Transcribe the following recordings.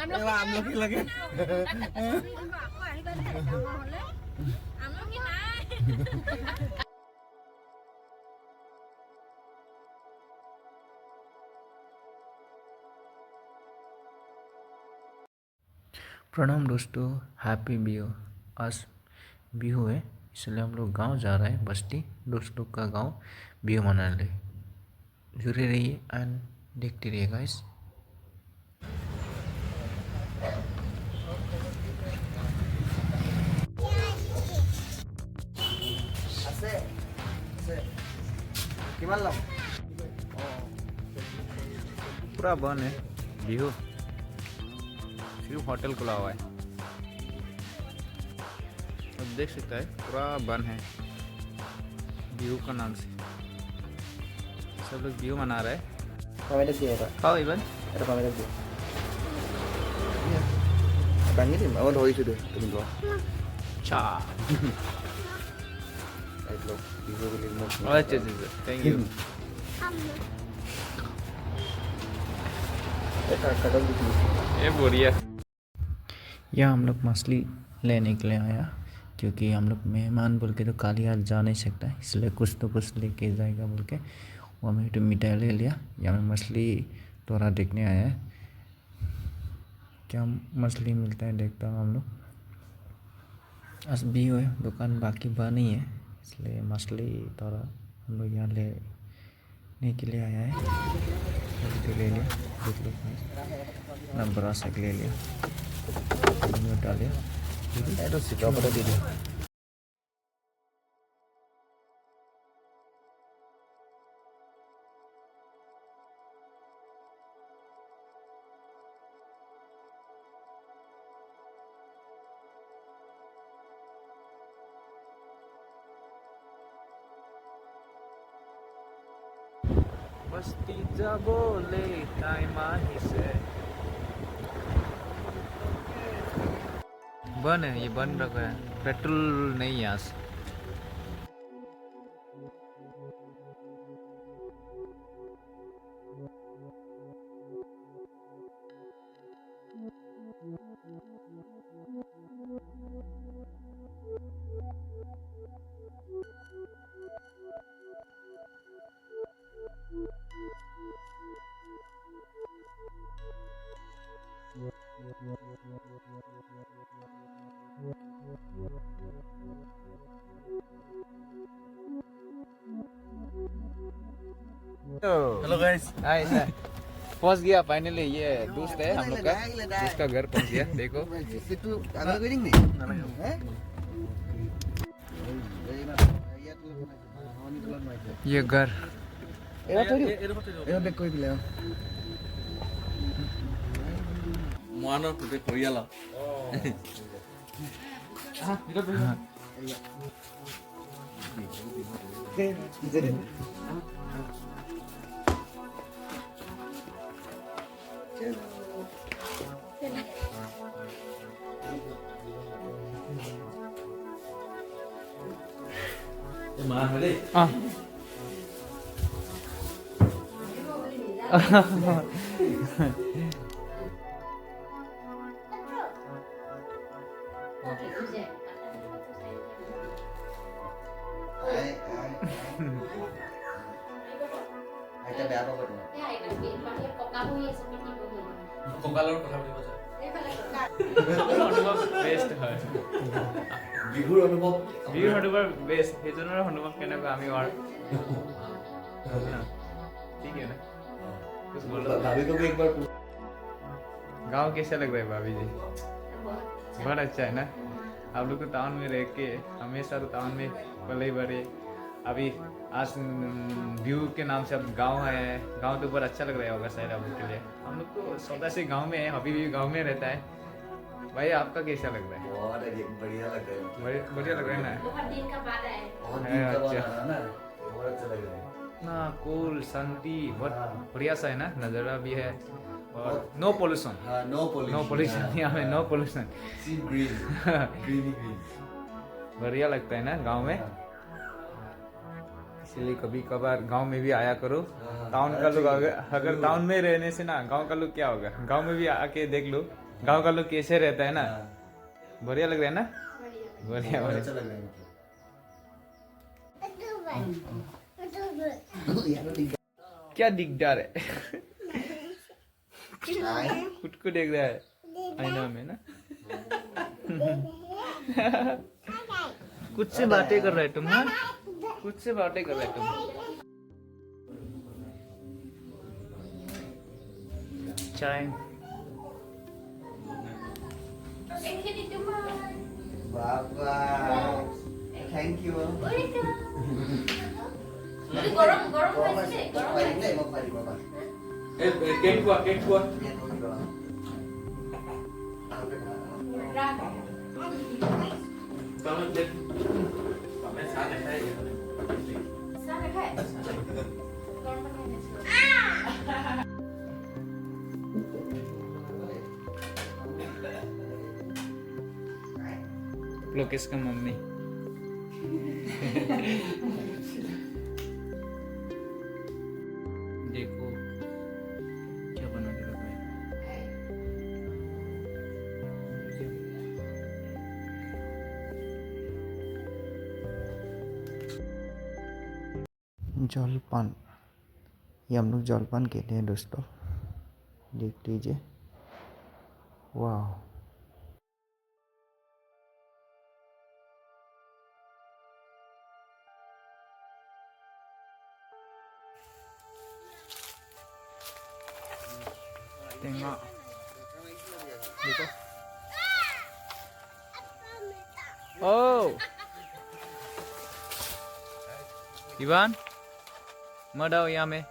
আমলখি লাগে प्रणाम दोस्तों, हैप्पी बिहू। आज बिहू है, इसलिए हम लोग गांव जा रहे हैं। बस्ती दोस्त लोग का गांव बिहू मनाने। जुड़े रहिए एंड देखते रहिए गाइस। पूरा बंद है बिहू, सिर्फ होटल खुला हुआ है। अब देख सकता है पूरा बंद है बिहू का नाम से। सब लोग बिहू मना रहे हैं। खाओ इवन चा। अच्छा थैंक यू। ये बढ़िया। यहाँ हम लोग मछली लेने के लिए आया, क्योंकि हम लोग मेहमान बोल के तो खाली हाथ जा नहीं सकता, इसलिए कुछ तो कुछ लेके जाएगा बोल के वो हमें तो मिठाई ले लिया। यहाँ में मछली थोड़ा देखने आया है, क्या मछली मिलता है देखता हूँ हम लोग। आज भी है दुकान बाकी बंद नहीं है, इसलिए मछली थोड़ा हम लोग यहाँ लेने के लिए आया है। तो ले लिया, देख लो अपना बड़ा सा ले लिया, डालिए दे दिया। Pasti tak boleh time से बंद है, ये बंद रखा है, पेट्रोल नहीं है आज। Hello guys. हाय सर, पहुंच गया फाइनली। ये दोस्त है हम लोग का, उसका घर पहुंच गया। देखो ये घर। Mana tuh Korea lah. Mahal deh. Best হয় বিহুৰ অনুভৱ বেষ্ট, সেইজনৰ অনুভৱ কেনেকুৱা আমি ठीक है ना। कुछ बोलो। भाभी को भी एक बार गाँव कैसा लग रहा है भाभी जी? बहुत अच्छा है ना। आप लोग तो टाउन में रह के हमेशा तो टाउन में पले बड़े, अभी आज व्यू के नाम से अब गांव है। गांव तो बहुत अच्छा लग रहा होगा शायद आप लोग के लिए। हम लोग तो सौदा से गांव में है, अभी भी गांव में रहता है। भाई आपका कैसा लग रहा है? बहुत बढ़िया लग रहा है। बढ़िया लग रहा है ना। बहुत दिन का बाद आए। बहुत दिन का बाद आया ना, बहुत अच्छा लग रहा है। ना कूल शांति बहुत बढ़िया सा है ना, नज़ारा भी है और नो पोल्यूशन। हाँ, नो पोल्यूशन यहाँ में, नो पोल्यूशन। सी ग्रीन, ग्रीनी ग्रीन। बढ़िया लगता है ना गांव में, इसलिए कभी कभार गांव में भी आया करो। टाउन का लोग अगर टाउन में रहने से ना, गांव का लोग क्या होगा, गांव में भी आके देख लो गाँव का लोग कैसे रहता है ना, हाँ, बढ़िया लग रहा है ना, बढ़िया बहुत बढ़िया। अच्छा लग रहा है मतलब। क्या दिखदार है आए। खुद को देख रहा है आईना में ना। कुछ से बातें कर रहे तुम, हाँ कुछ से बातें कर रहे तुम। चाय बाबा थैंक यू গরম গরম Bawa হয়েছে masuk, গরম bawa হয়েছে ini, bawa ini, bawa. Cake हुआ केक हुआ। Biar dulu doang. রাখ সারা খায় গরম পানি এনেছিল लोकेश का मम्मी। देखो क्या बना के रखा है। जलपान, ये हम लोग जलपान कहते हैं दोस्तों, देख लीजिए। वाह tengok देखो। Oh इवान मत आओ यहाँ में।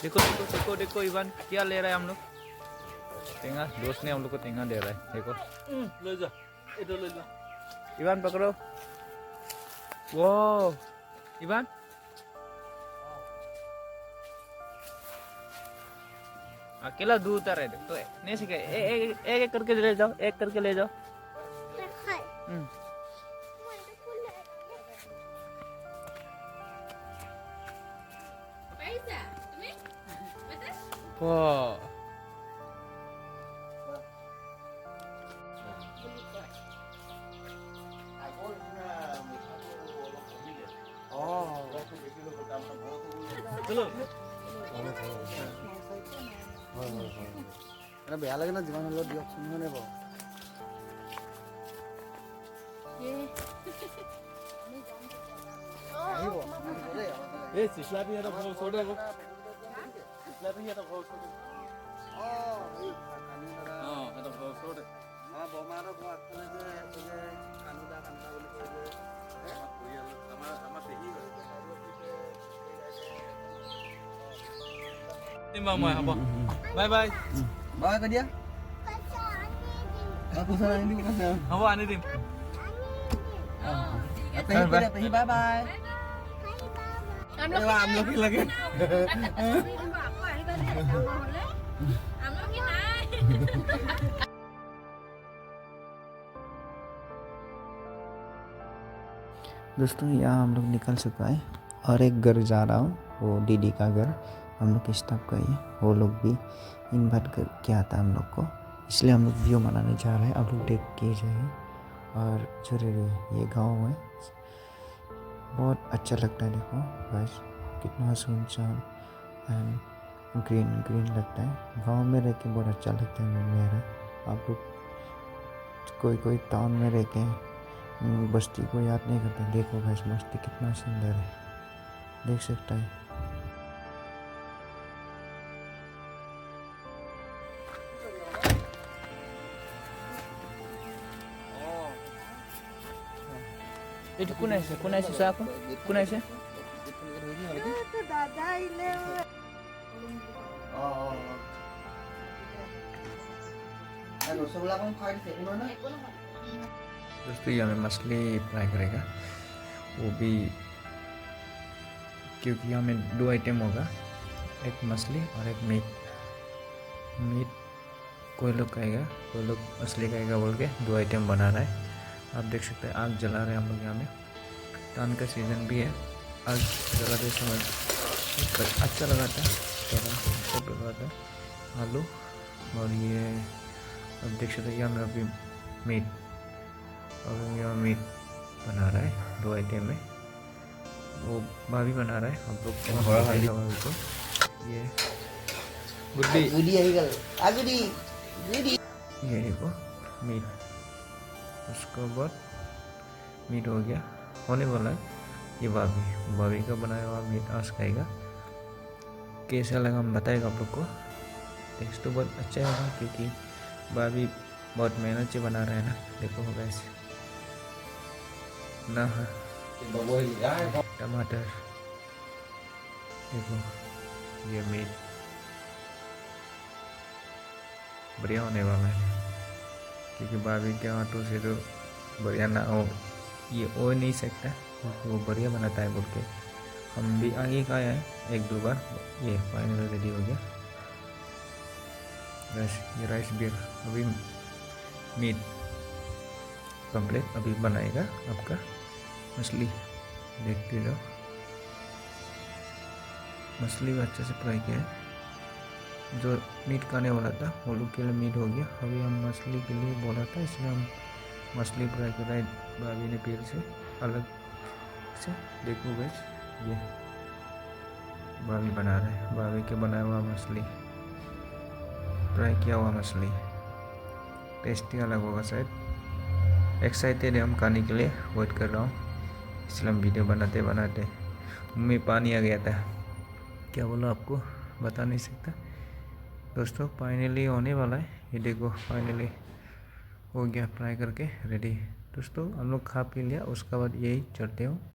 देखो देखो देखो देखो इवान क्या ले रहा है हम लोग, टेंगा दोस्त ने हम लोग को टेंगा दे रहा है। देखो ले जा, इधर ले जा इवान पकड़ो। वो इवान अकेला दूर उतर रहे तो नहीं सीखे। एक एक करके ले जाओ, एक करके ले जाओ। পাইছা তুমি বেটা वाह বেয়া লাগে না যিমান হলেও দিয়কচোন মানে বাৰু এই চিছলাপি এটা ঘৰৰ ওচৰতে আকৌ চিছলাপি এটা ঘৰৰ ওচৰতে এটা ঘৰৰ ওচৰতে বৰমাহঁতৰ ঘৰ আগফালে যে আছে যে কানুদা বুলি কয় যে আমাৰ পৰিয়াল আমাৰ পেহী হয় দিম বাৰু মই। হ'ব বাই বাই। বাবা কৈ দিয়া কুচা আনি দিম কৈছে হ'ব আনি দিম। পেহী কৈ দিয়া, পেহী বাই বাই আমলখি লাগে আকৌ আহিবা দে ডাঙৰ হ'লে আমলখি নাই दोस्तों यहाँ हम लोग निकल चुका है और एक घर जा रहा हूँ, वो दीदी का घर हम लोग के स्टाफ का ही है। वो लोग भी इन्वाइट कर किया था हम लोग को, इसलिए हम लोग वीडियो बनाने जा रहे हैं। आप लोग देख के जाइए। और जो ये गांव है बहुत अच्छा लगता है। देखो बस कितना सुनसान एंड ग्रीन ग्रीन लगता है। गांव में रह के बहुत अच्छा लगता है मेरा। आप लोग कोई टाउन में रह के बस्ती को याद नहीं करते। देखो बस बस्ती कितना सुंदर है, देख सकता है। itu kunaise siapa? Kunaise? তো দাদা আইলে ৰসগোল্লা অকণ খুৱাই দিছে একো নহয় दोस्तों ये हमें मछली फ्राई करेगा, वो भी क्योंकि हमें 2 आइटम होगा, एक मछली और एक मीट। कोई लोग खाएगा कोई लोग मछली खाएगा बोल के 2 आइटम बना रहा है। आप देख सकते हैं आग जला रहे हैं हम लोग यहाँ में। टान का सीज़न भी है, आग जलाते समय अच्छा लगाता है। तरह सब लगाता है आलू। और ये अब देख सकते हैं हमने अभी मीट, और यहाँ मीट बना रहा है 2 आइटम में, वो भाभी बना रहा है। आप लोग को बताएगा भाभी को। ये गुड्डी ये देखो मीट, उसके बाद मीट हो गया, होने वाला है। ये भाभी का बनाया हुआ मीट आज खाएगा। कैसा लगा हम बताएगा आप लोग को। टेस्ट तो बहुत अच्छा होगा क्योंकि भाभी बहुत मेहनत से बना रहा है ना। देखो गाइस ना, टमाटर देखो, ये मीट बढ़िया होने वाला है क्योंकि भाभी के हाथों से तो बढ़िया ना हो ये हो नहीं सकता, क्योंकि वो बढ़िया बनाता है बोल के हम भी आगे खाए हैं 1-2 बार। ये फाइनल रेडी हो गया। बस ये राइस भी अभी मीट कंप्लीट अभी बनाएगा आपका मछली। देखते जाओ, मछली भी अच्छे से फ्राई किया है। जो मीट खाने वाला था वो लोग के लिए मीट हो गया। अभी हम मछली के लिए बोला था, इसलिए हम मछली फ्राई कर रहे हैं भाभी ने फिर से अलग से। देखो गाइस ये भाभी बना रहे हैं, भाभी के बनाया हुआ मछली, फ्राई किया हुआ मछली। टेस्टी अलग होगा शायद। एक्साइटेड है हम खाने के लिए, वेट कर रहा हूँ। इसलिए हम वीडियो बनाते बनाते मुँह में पानी आ गया था। क्या बोला आपको बता नहीं सकता दोस्तों। फाइनली होने वाला है, ये देखो फाइनली हो गया फ्राई करके रेडी। दोस्तों हम लोग खा पी लिया, उसके बाद यही चलते हो।